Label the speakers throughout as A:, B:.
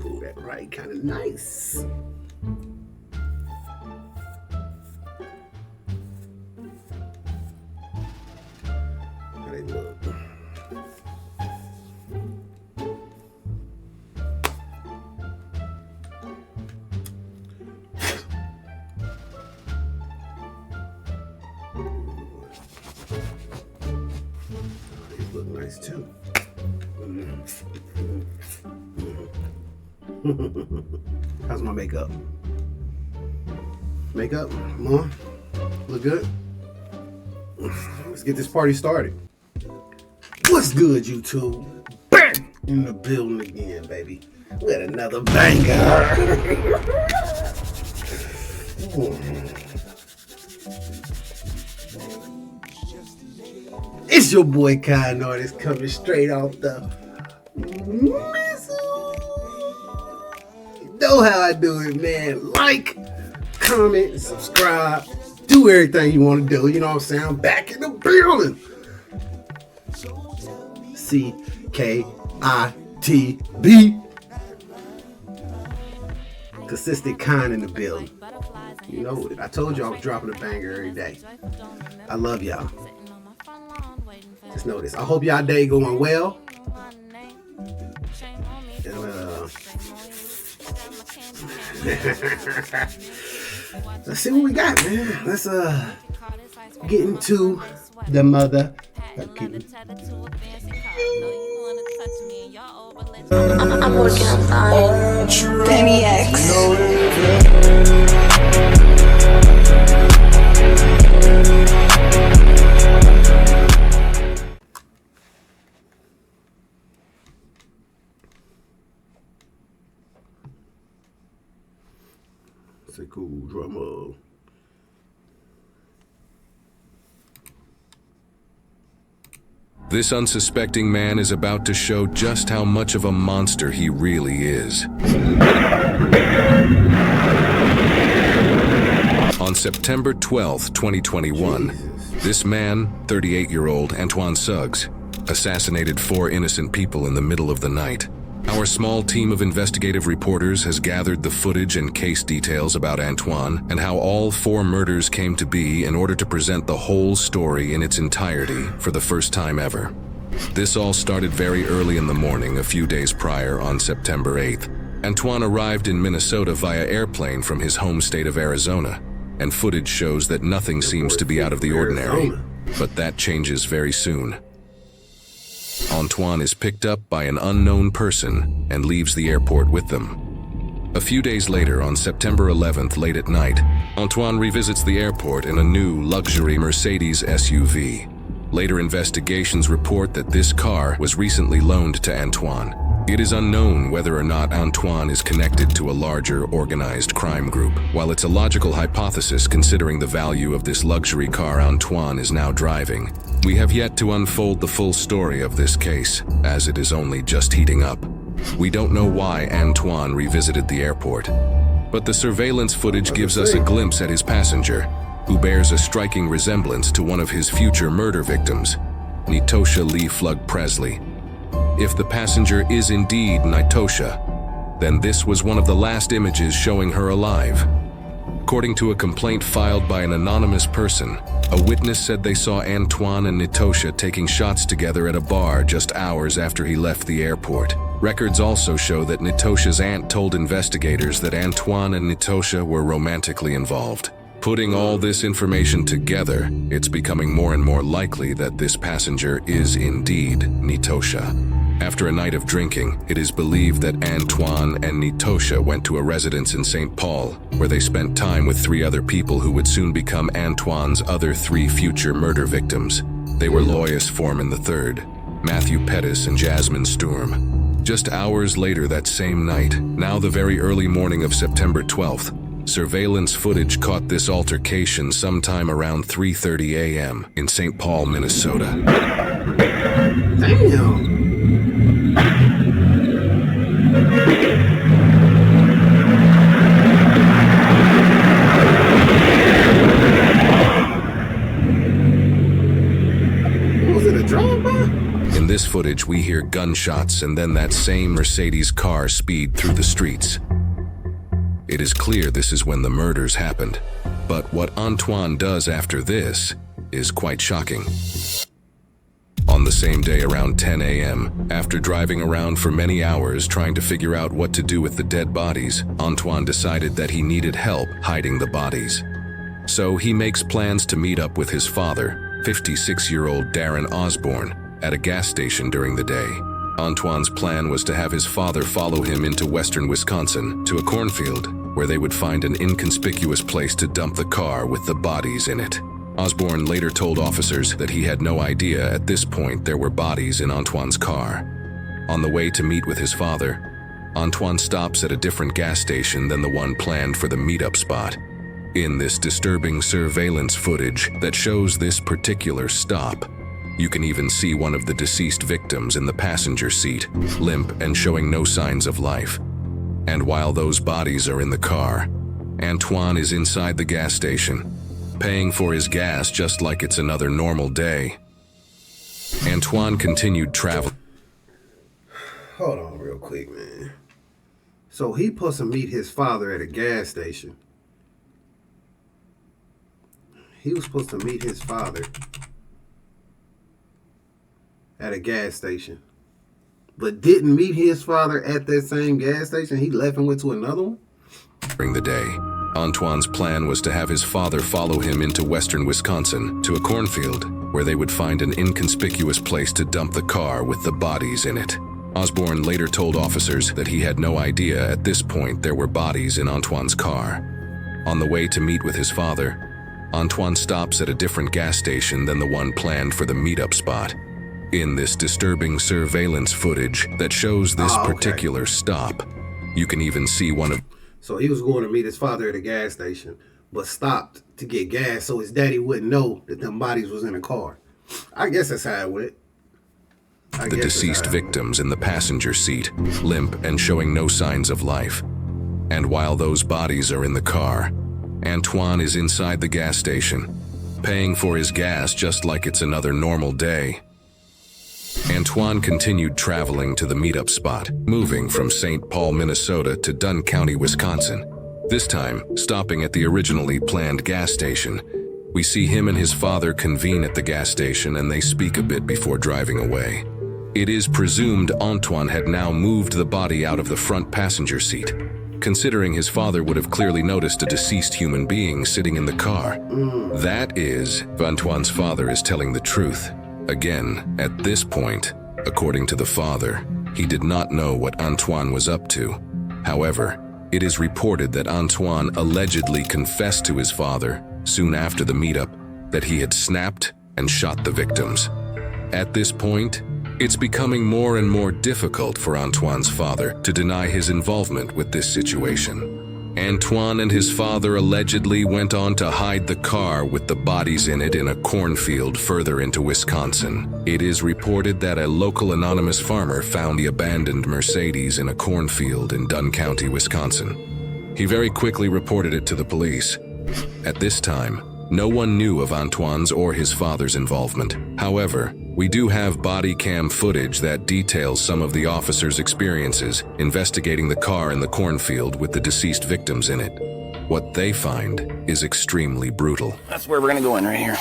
A: Ooh, that right, kind of nice. How they look? These look nice too. How's my makeup? Makeup? Come on. Look good? Let's get this party started. What's good, YouTube? Bang! In the building again, baby. With another banger. It's your boy Kind Artist coming straight off the missile. You know how I do it, man. Like, comment, and subscribe. Do everything you want to do. You know what I'm saying? I'm back in the building. CKITB. Consistent Kind in the building. You know, I told you I was dropping a banger every day. I love y'all. Just know this. I hope y'all day going well. Let's see what we got, man. Let's get into the mother.
B: I'm working on Baby X.
A: It's a cool drummer.
C: This unsuspecting man is about to show just how much of a monster he really is. On September 12th, 2021, this man, 38-year-old Antoine Suggs, assassinated 4 innocent people in the middle of the night. Our small team of investigative reporters has gathered the footage and case details about Antoine and how all 4 murders came to be in order to present the whole story in its entirety for the first time ever. This all started very early in the morning a few days prior on September 8th. Antoine arrived in Minnesota via airplane from his home state of Arizona, and footage shows that nothing seems to be out of the ordinary. But that changes very soon. Antoine is picked up by an unknown person and leaves the airport with them. A few days later, on September 11th, late at night, Antoine revisits the airport in a new luxury Mercedes SUV. Later investigations report that this car was recently loaned to Antoine. It is unknown whether or not Antoine is connected to a larger organized crime group. While it's a logical hypothesis considering the value of this luxury car Antoine is now driving, we have yet to unfold the full story of this case, as it is only just heating up. We don't know why Antoine revisited the airport, but the surveillance footage gives us a glimpse at his passenger, who bears a striking resemblance to one of his future murder victims, Nitosha Lee Flug Presley. If the passenger is indeed Nitosha, then this was one of the last images showing her alive. According to a complaint filed by an anonymous person, a witness said they saw Antoine and Nitosha taking shots together at a bar just hours after he left the airport. Records also show that Nitosha's aunt told investigators that Antoine and Nitosha were romantically involved. Putting all this information together, it's becoming more and more likely that this passenger is indeed Nitosha. After a night of drinking, it is believed that Antoine and Nitosha went to a residence in St. Paul, where they spent time with 3 other people who would soon become Antoine's other 3 future murder victims. They were Lois Foreman III, Matthew Pettis, and Jasmine Sturm. Just hours later that same night, now the very early morning of September 12th, surveillance footage caught this altercation sometime around 3:30 a.m. in St. Paul, Minnesota.
A: Damn. Was it a drive-by?
C: In this footage, we hear gunshots and then that same Mercedes car speed through the streets. It is clear this is when the murders happened, but what Antoine does after this is quite shocking. On the same day around 10 a.m., after driving around for many hours trying to figure out what to do with the dead bodies, Antoine decided that he needed help hiding the bodies. So he makes plans to meet up with his father, 56-year-old Darren Osborne, at a gas station during the day. Antoine's plan was to have his father follow him into western Wisconsin to a cornfield where they would find an inconspicuous place to dump the car with the bodies in it. Osborne later told officers that he had no idea at this point there were bodies in Antoine's car. On the way to meet with his father, Antoine stops at a different gas station than the one planned for the meetup spot. In this disturbing surveillance footage that shows this particular stop, you can even see one of the deceased victims in the passenger seat, limp and showing no signs of life. And while those bodies are in the car, Antoine is inside the gas station, paying for his gas just like it's another normal day. Antoine continued traveling.
A: Hold on real quick, man. So he supposed to meet his father at a gas station. He was supposed to meet his father at a gas station, but didn't meet his father at that same gas station. He left and went to another one?
C: During the day, Antoine's plan was to have his father follow him into western Wisconsin to a cornfield where they would find an inconspicuous place to dump the car with the bodies in it. Osborne later told officers that he had no idea at this point there were bodies in Antoine's car. On the way to meet with his father, Antoine stops at a different gas station than the one planned for the meetup spot. In this disturbing surveillance footage that shows this particular stop, you can even see one of...
A: So he was going to meet his father at a gas station, but stopped to get gas so his daddy wouldn't know that them bodies was in the car. I guess that's how it went.
C: The deceased victims in the passenger seat, limp and showing no signs of life. And while those bodies are in the car, Antoine is inside the gas station, paying for his gas just like it's another normal day. Antoine continued traveling to the meetup spot, moving from St. Paul, Minnesota to Dunn County, Wisconsin. This time, stopping at the originally planned gas station. We see him and his father convene at the gas station and they speak a bit before driving away. It is presumed Antoine had now moved the body out of the front passenger seat, considering his father would have clearly noticed a deceased human being sitting in the car. That is, Antoine's father is telling the truth. Again, at this point, according to the father, he did not know what Antoine was up to. However, it is reported that Antoine allegedly confessed to his father, soon after the meetup, that he had snapped and shot the victims. At this point, it's becoming more and more difficult for Antoine's father to deny his involvement with this situation. Antoine and his father allegedly went on to hide the car with the bodies in it in a cornfield further into Wisconsin. It is reported that a local anonymous farmer found the abandoned Mercedes in a cornfield in Dunn County, Wisconsin. He very quickly reported it to the police. At this time, no one knew of Antoine's or his father's involvement. However, we do have body cam footage that details some of the officers' experiences investigating the car in the cornfield with the deceased victims in it. What they find is extremely brutal.
D: That's where we're gonna go in, right here.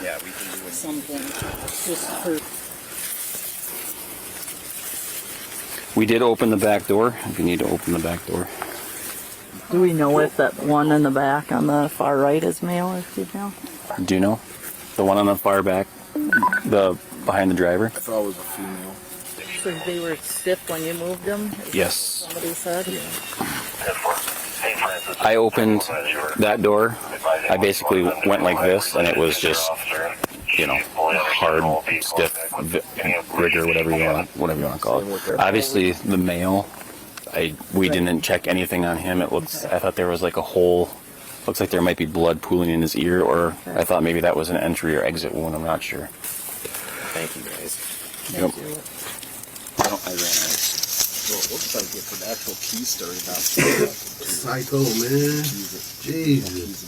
D: Yeah, we can do something just for... We did open the back door. If you need to open the back door.
E: Do we know if that one in the back on the far right is male or female?
D: Do you know? The one on the far back? The behind the driver?
F: I thought it was a female.
E: So they were stiff when you moved them?
D: Yes.
E: Somebody said?
D: I opened that door. I basically went like this, and it was just, you know, hard, stiff, rigor, whatever you want to call it. Obviously, the male, we didn't check anything on him. I thought there was like a hole. Looks like there might be blood pooling in his ear, or I thought maybe that was an entry or exit wound. I'm not sure.
F: Thank you, guys.
D: Yep. I ran out.
F: Well, it looks like it's an actual key story now.
A: Psycho, man. Jesus.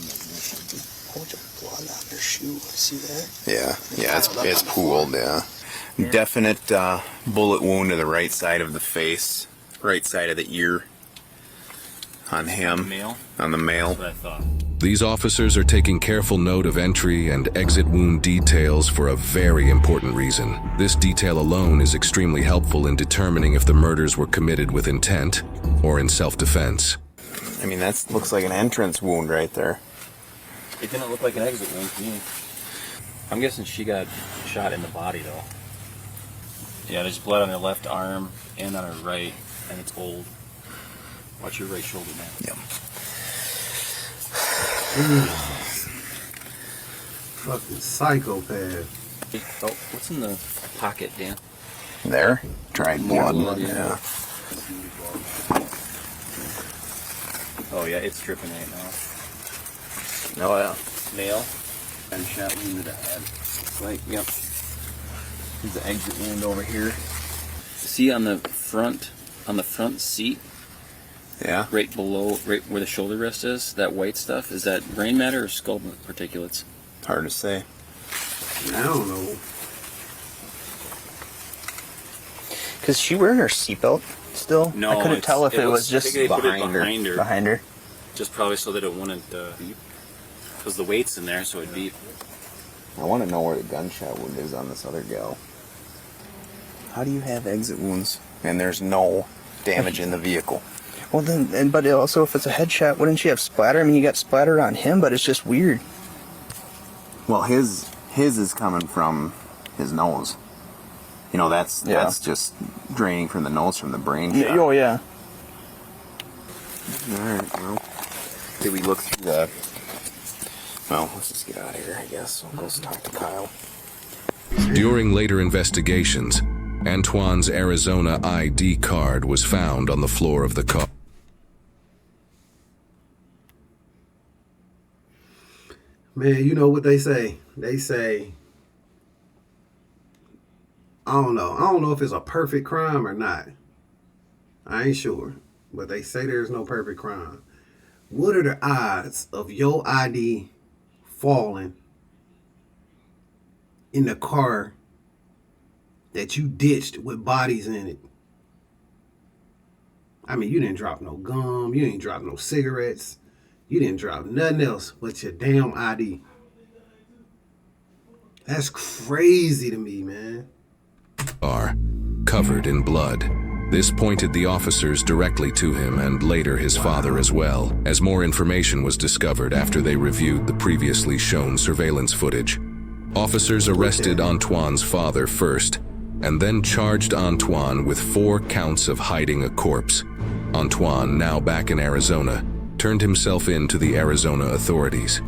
F: A bunch of blood on their shoe. See that?
G: Yeah, it's pooled, yeah. Definite bullet wound to the right side of the face, right side of the ear on him, on the male.
D: That's what I thought.
C: These officers are taking careful note of entry and exit wound details for a very important reason. This detail alone is extremely helpful in determining if the murders were committed with intent or in self-defense.
G: I mean, that looks like an entrance wound right there.
D: It didn't look like an exit wound to me. I'm guessing she got shot in the body, though. Yeah, there's blood on her left arm and on her right, and it's old. Watch your right shoulder, man.
G: Yep.
A: Fucking psychopath.
D: Oh, what's in the pocket, Dan?
G: There? Dried blood.
D: Yeah. Oh, yeah, it's dripping right now.
G: Oh, yeah.
D: Male. Gunshot wound to the head. It's like, yep. There's the exit wound over here. See on the front seat,
G: Yeah?
D: right below, right where the shoulder rest is, that white stuff, is that brain matter or skull particulates?
G: Hard to say.
A: I don't know.
F: Because she wearing her seatbelt still?
D: No,
F: I couldn't tell if it was
D: I
F: just
D: think they put it
F: behind her. Behind her.
D: Just probably so that it wouldn't beep. Because the weight's in there, so it'd beep.
G: I want to know where the gunshot wound is on this other gal. How do you have exit wounds and there's no damage in the vehicle?
F: Well then, but also if it's a headshot, wouldn't she have splatter? I mean, you got splatter on him, but it's just weird.
G: Well, his is coming from his nose. You know, that's just draining from the nose from the brain shot.
F: Yeah, oh yeah.
G: Alright, well, did we look through the... Well, let's just get out of here, I guess. We'll go talk to Kyle.
C: During later investigations, Antoine's Arizona ID card was found on the floor of the car.
A: Man, you know what they say? They say, I don't know. I don't know if it's a perfect crime or not. I ain't sure. But they say there's no perfect crime. What are the odds of your ID falling in the car that you ditched with bodies in it? I mean, you didn't drop no gum. You didn't drop no cigarettes. You didn't drop nothing else but your damn ID. That's crazy to me, man.
C: Are covered in blood. This pointed the officers directly to him and later his father as well, as more information was discovered after they reviewed the previously shown surveillance footage. Officers arrested Antoine's father first, and then charged Antoine with 4 counts of hiding a corpse. Antoine, now back in Arizona, turned himself in to the Arizona authorities.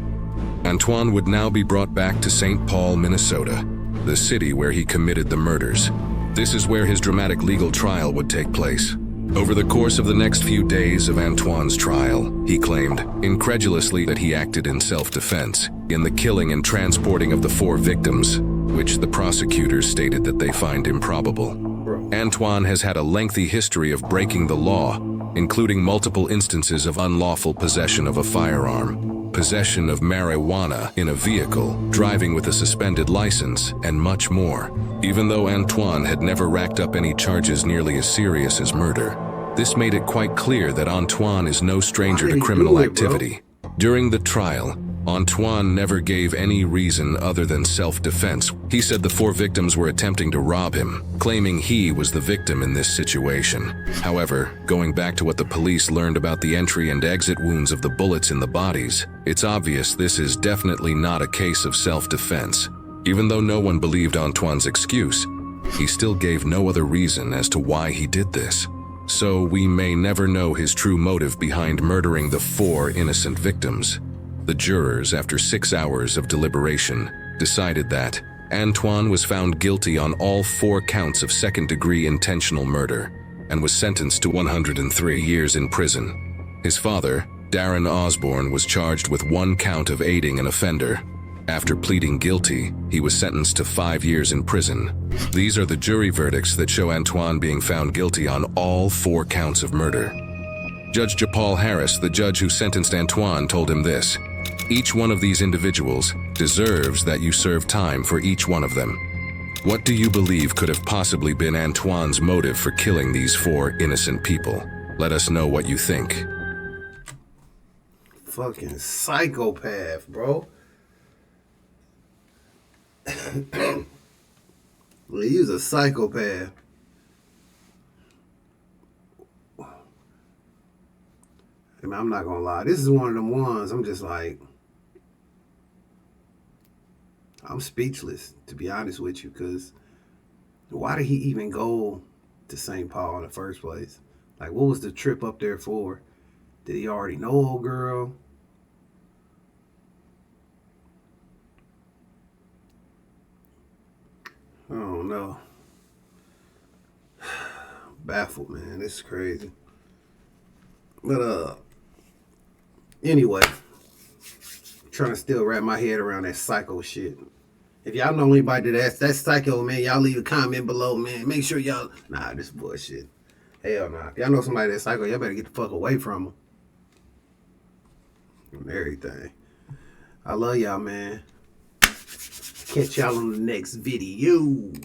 C: Antoine would now be brought back to St. Paul, Minnesota, the city where he committed the murders. This is where his dramatic legal trial would take place. Over the course of the next few days of Antoine's trial, he claimed, incredulously, that he acted in self-defense in the killing and transporting of the 4 victims, which the prosecutors stated that they find improbable. Antoine has had a lengthy history of breaking the law, including multiple instances of unlawful possession of a firearm, possession of marijuana in a vehicle, driving with a suspended license, and much more. Even though Antoine had never racked up any charges nearly as serious as murder, this made it quite clear that Antoine is no stranger to criminal activity. During the trial, Antoine never gave any reason other than self-defense. He said the 4 victims were attempting to rob him, claiming he was the victim in this situation. However, going back to what the police learned about the entry and exit wounds of the bullets in the bodies, it's obvious this is definitely not a case of self-defense. Even though no one believed Antoine's excuse, he still gave no other reason as to why he did this. So we may never know his true motive behind murdering the 4 innocent victims. The jurors, after 6 hours of deliberation, decided that Antoine was found guilty on all 4 counts of second-degree intentional murder and was sentenced to 103 years in prison. His father, Darren Osborne, was charged with 1 count of aiding an offender. After pleading guilty, he was sentenced to 5 years in prison. These are the jury verdicts that show Antoine being found guilty on all 4 counts of murder. Judge Japal Harris, the judge who sentenced Antoine, told him this: "Each one of these individuals deserves that you serve time for each one of them." What do you believe could have possibly been Antoine's motive for killing these 4 innocent people? Let us know what you think.
A: Fucking psychopath, bro. Well, he's a psychopath. I mean, I'm not gonna lie. This is one of them ones. I'm just like, I'm speechless, to be honest with you, because why did he even go to St. Paul in the first place? Like, what was the trip up there for? Did he already know old girl? I don't know. Baffled, man. This is crazy. But anyway, trying to still wrap my head around that psycho shit. If y'all know anybody that's psycho, man, y'all leave a comment below, man. Make sure y'all... Nah, this bullshit. Hell nah. If y'all know somebody that's psycho, y'all better get the fuck away from them. And everything. I love y'all, man. Catch y'all on the next video.